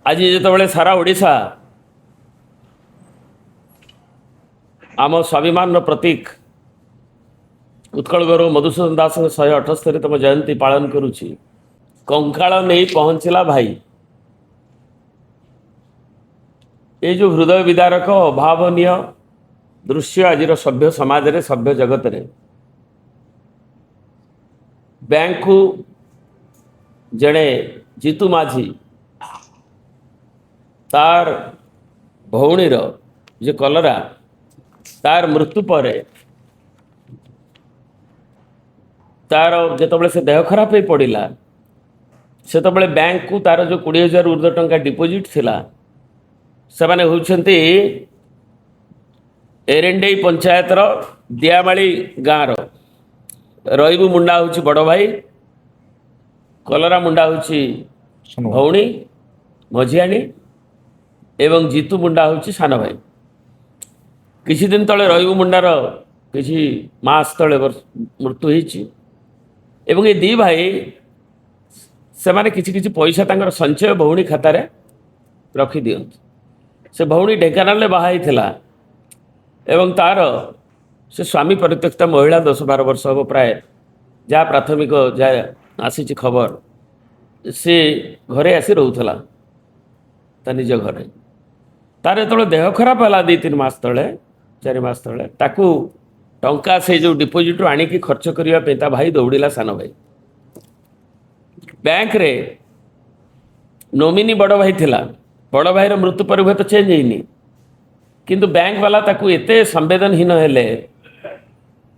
आज जिते सारा ओडिशा आम स्वाभिमान प्रतीक उत्कल गौरव मधुसूदन दास 178तम जयंती पालन करुच्ची कंकाल नहीं पहुँचला भाई ये जो हृदय विदारक अभावनीय दृश्य आज सभ्य समाज रे सभ्य जगत रे बैंक को जड़े जीतू माझी तार भौणीर जे कलरा तार मृत्यु पर तार जिते से देह खराब हो पड़ा से बैंक को तार जो 20,000 ऊर्ध्व टंका डिपोजिट थिला से माने होउछंती एरेंडेई पंचायत रो दियामाली गाँव रईबू मुंडा हूँ बड़ भाई कलरा मुंडा हूँ भौणी मझियाणी एवं जीतू मुंडा हूँ सान भाई किसी दिन तले रईबू मुंडार किसी मास तले मृत्यु होती एवं ये दी भाई से माने किसी किसी पैसा तांकर संचय भौणी खातार रखी दियंती से भौणी ढेंकानाल बाहाई थिला एवं तार से स्वामी परित्यक्ता महिला 10-12 वर्ष हम प्राय जहाँ प्राथमिक जहाँ आसी खबर से घरे आसी रोला ता निज घरे तार जो देह खराब है 2-3 मास तले 4 मास तले ताकू टंका से जो डिपोजिट आणिकी खर्च करने ता भाई दौड़िला सान भाई बैंक रे नोमिनी बड़ भाई थिला बड़ भाई मृत्यु पर हुए तो चेंज होनी किंतु बैंक वाला ताकू एते संवेदनहीन हेले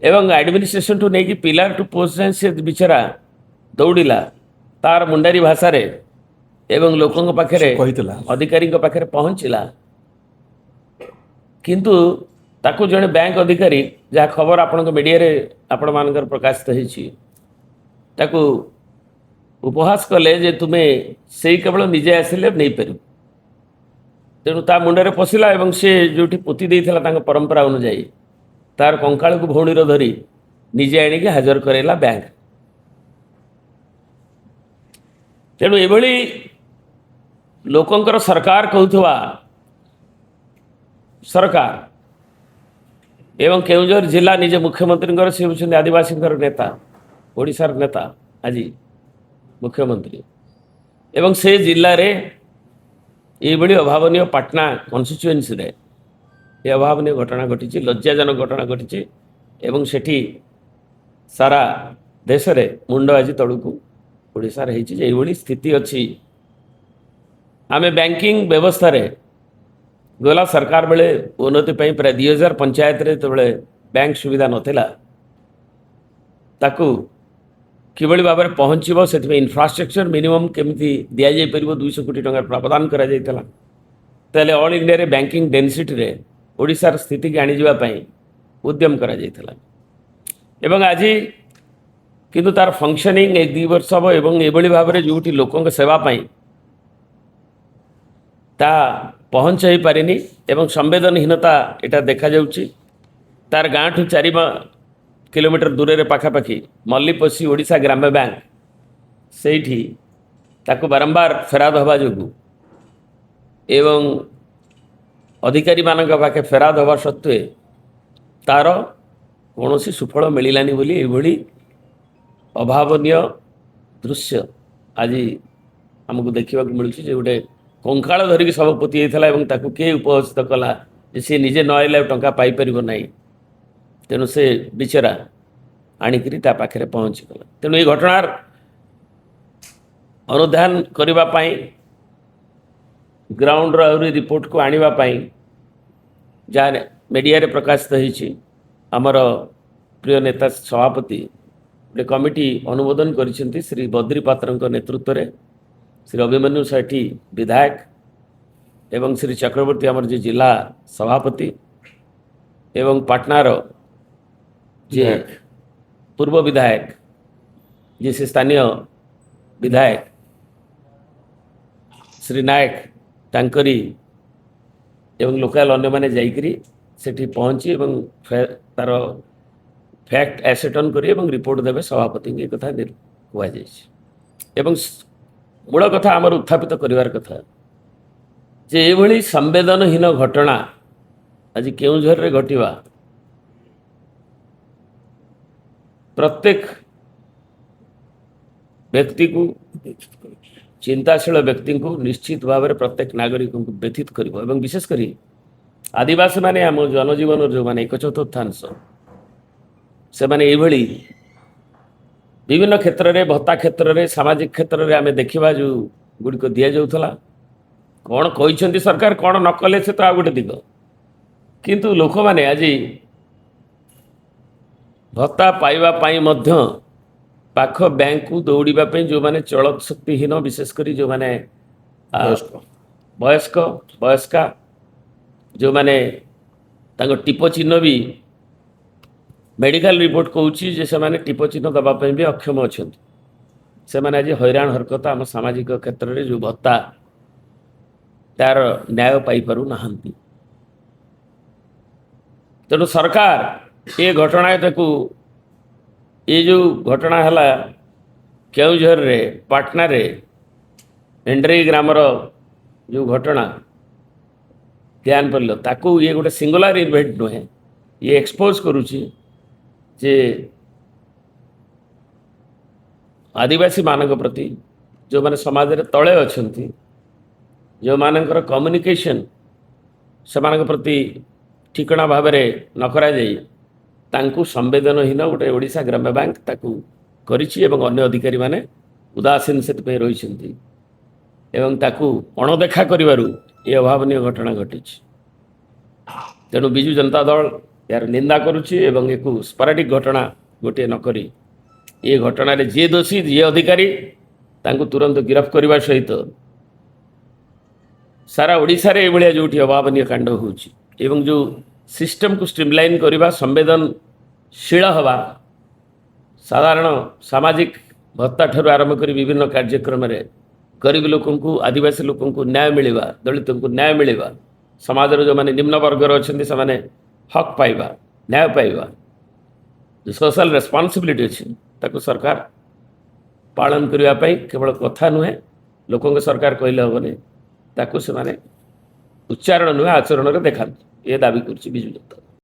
एवं एडमिनिस्ट्रेशन टू नहीं पिलर टू पोस्ट से बिचरा दौड़िला तार मुंडारी भाषा रे एवं लोकों पाखे अधिकारी पाखे पहुँचला किंतु ताकू जड़े बैंक अधिकारी जहाँ खबर आपण मीडिया रे आपण मानकर प्रकाशित होती ताकू उपहास कले जे तुम्हें से केवल निजे आसिले नहीं पार तेणु ता मुंडे पशिला एवं से जो पोती देता परंपरा अनुजाई तार कंकाल को भौणीर धरी निजे आणिकी हाजर करेला बैंक तेणु एभली लोकंकर सरकार कहूथवा सरकार एवं केउंझर जिला निजे मुख्यमंत्री से होउछन्ति आदिवासी नेता ओडिशार नेता आज मुख्यमंत्री एवं से जिले में ये अभावनीय पाटना कन्स्टिट्युएन्सी रे ये अभावनीय घटना घटी लज्जाजनक घटना घटी एवं सेठी सारा देश रे मुंड आज तलू ओडिशार होती स्थिति अच्छी आमे बैंकिंग व्यवस्था रे गला सरकार बेले उन्नति प्राय 2000 पंचायत रे तो बैंक सुविधा नथिला ताकू किभली भाव में पहुँचब से इन्फ्रास्ट्रक्चर मिनिमम केमती दि जापर 200 कोटी टंका प्रदान करा जायतला ताले ऑल इंडिया रे बैंकिंग डेंसिटी रे ओडिशार स्थिति की आनीजापी उद्यम करा जायतला एवं आज किंतु तार फंक्शनिंग 1-2 वर्ष हम एवं एभली भाव में जो लोकों सेवाई ता पहुँच हो पारिनी एवं संवेदनहीनता यहाँ देखा जाउची तार गाँ ठू 4 किलोमीटर दूर रे पाखापाखि मल्लीपसी ओडिशा ग्राम्य बैंक सेठी ताकू बारंबार फेराद हवा जोगु एवं अधिकारी मानक पाखे फेराद हवा सत्वे तार कौन सुफल मिलानी बोली एभली अभावनीय दृश्य आज आमको देखा मिलूँ जे गोटे कंकाल धरिकी सब पोती होता है ताकू किए उपस्थित कला सी निजे न आइले टंका पाइपर ना तेणु से बिचरा आणिकी पाखे पहुँची गला तेणु ये घटनार अनुधान करने ग्राउंड आहरी रिपोर्ट को आने जहाँ मीडिया रे प्रकाशित होती आमर प्रिय नेता सभापति गोटे कमिटी अनुमोदन करिसेंती श्री बद्री पात्र नेतृत्व में श्री अभिमन्यु सेठी विधायक एवं श्री चक्रवर्ती आमर जे जिला सभापति एवं पाटनार जे पूर्व विधायक जी से स्थानीय विधायक श्री नायक टांकरी एवं लोकल अन्य माने जाइकरी सेठी पहुँची एवं तार फैक्ट एसेटन करी एवं रिपोर्ट देवे सभापति की कथा कहुई एवं मूल कथा आमर उत्थापित करिवार कथा ଯେ ଏଭଳି ସମ୍ବେଦନହୀନ ଘଟଣା ଆଜି କେଉଁଝରରେ ଘଟିବା ପ୍ରତ୍ୟେକ ବ୍ୟକ୍ତିକୁ ଚିନ୍ତାଶୀଳ ବ୍ୟକ୍ତିଙ୍କୁ ନିଶ୍ଚିତ ଭାବରେ ପ୍ରତ୍ୟେକ ନାଗରିକଙ୍କୁ ବ୍ୟଥିତ କରିବ ଏବଂ ବିଶେଷ କରି ଆଦିବାସୀମାନେ ଆମ ଜନଜୀବନର ଯେଉଁମାନେ 1/4 ସେମାନେ ଏଇଭଳି ବିଭିନ୍ନ କ୍ଷେତ୍ରରେ ଭତ୍ତା କ୍ଷେତ୍ରରେ ସାମାଜିକ କ୍ଷେତ୍ରରେ ଆମେ ଦେଖିବା ଯେଉଁ ଗୁଡ଼ିକ ଦିଆଯାଉଥିଲା କ'ଣ କହିଛନ୍ତି ସରକାର କ'ଣ ନ କଲେ ସେ ତ ଆଉ ଗୋଟେ ଦିଗ କିନ୍ତୁ ଲୋକମାନେ ଆଜି ଭତ୍ତା ପାଇବା ପାଇଁ ମଧ୍ୟ ପାଖ ବ୍ୟାଙ୍କକୁ ଦୌଡ଼ିବା ପାଇଁ ଯେଉଁମାନେ ଚଳତ ଶକ୍ତିହୀନ ବିଶେଷ କରି ଯେଉଁମାନେ ବୟସ୍କା ଯେଉଁମାନେ ତାଙ୍କ ଟିପ ଚିହ୍ନ ବି ମେଡ଼ିକାଲ ରିପୋର୍ଟ କହୁଛି ଯେ ସେମାନେ ଟିପ ଚିହ୍ନ ଦେବା ପାଇଁ ବି ଅକ୍ଷମ ଅଛନ୍ତି ସେମାନେ ଆଜି ହଇରାଣ ହରକତ ଆମ ସାମାଜିକ କ୍ଷେତ୍ରରେ ଯେଉଁ ଭତ୍ତା ତାର ନ୍ୟାୟ ପାଇପାରୁନାହାନ୍ତି ତେଣୁ ସରକାର ଏ ଘଟଣାଟାକୁ ଏ ଯେଉଁ ଘଟଣା ହେଲା କେଉଁଝରରେ ପାଟନାରେ ଏଣ୍ଡରେଇ ଗ୍ରାମର ଯେଉଁ ଘଟଣା ଧ୍ୟାନ ପଡ଼ିଲ ତାକୁ ଇଏ ଗୋଟେ ସିଙ୍ଗୁଲାର ଇଭେଣ୍ଟ ନୁହେଁ ଇଏ ଏକ୍ସପୋଜ କରୁଛି ଯେ ଆଦିବାସୀମାନଙ୍କ ପ୍ରତି ଯେଉଁମାନେ ସମାଜରେ ତଳେ ଅଛନ୍ତି ଯେଉଁମାନଙ୍କର କମ୍ୟୁନିକେସନ୍ ସେମାନଙ୍କ ପ୍ରତି ଠିକଣା ଭାବରେ ନ କରାଯାଇ ତାଙ୍କୁ ସମ୍ବେଦନହୀନ ଗୋଟେ ଓଡ଼ିଶା ଗ୍ରାମ୍ୟ ବ୍ୟାଙ୍କ ତାକୁ କରିଛି ଏବଂ ଅନ୍ୟ ଅଧିକାରୀମାନେ ଉଦାସୀନ ସେଥିପାଇଁ ରହିଛନ୍ତି ଏବଂ ତାକୁ ଅଣଦେଖା କରିବାରୁ ଏ ଅଭାବନୀୟ ଘଟଣା ଘଟିଛି ତେଣୁ ବିଜୁ ଜନତା ଦଳ ଏହାର ନିନ୍ଦା କରୁଛି ଏବଂ ଏକୁ ସ୍ପରାଡ଼ିକ୍ ଘଟଣା ଗୋଟିଏ ନକରି ଏ ଘଟଣାରେ ଯିଏ ଦୋଷୀ ଯିଏ ଅଧିକାରୀ ତାଙ୍କୁ ତୁରନ୍ତ ଗିରଫ କରିବା ସହିତ ସାରା ଓଡ଼ିଶାରେ ଏଭଳିଆ ଯେଉଁଠି ଅଭାବନୀୟ କାଣ୍ଡ ହେଉଛି ଏବଂ ଯେଉଁ ସିଷ୍ଟମକୁ ଷ୍ଟ୍ରିମଲାଇନ୍ କରିବା ସମ୍ବେଦନଶୀଳ ହେବା ସାଧାରଣ ସାମାଜିକ ଭତ୍ତା ଠାରୁ ଆରମ୍ଭ କରି ବିଭିନ୍ନ କାର୍ଯ୍ୟକ୍ରମରେ ଗରିବ ଲୋକଙ୍କୁ ଆଦିବାସୀ ଲୋକଙ୍କୁ ନ୍ୟାୟ ମିଳିବା ଦଳିତଙ୍କୁ ନ୍ୟାୟ ମିଳିବା ସମାଜର ଯେଉଁମାନେ ନିମ୍ନ ବର୍ଗର ଅଛନ୍ତି ସେମାନେ ହକ୍ ପାଇବା ନ୍ୟାୟ ପାଇବା ଯେଉଁ ସୋଶାଲ ରେସ୍ପନ୍ସିବିଲିଟି ଅଛି ତାକୁ ସରକାର ପାଳନ କରିବା ପାଇଁ କେବଳ କଥା ନୁହେଁ ଲୋକଙ୍କ ସରକାର କହିଲେ ହେବନି ତାକୁ ସେମାନେ ଉଚ୍ଚାରଣ ନୁହେଁ ଆଚରଣରେ ଦେଖାନ୍ତୁ ଏ ଦାବି କରୁଛି ବିଜୁ ଜନତା।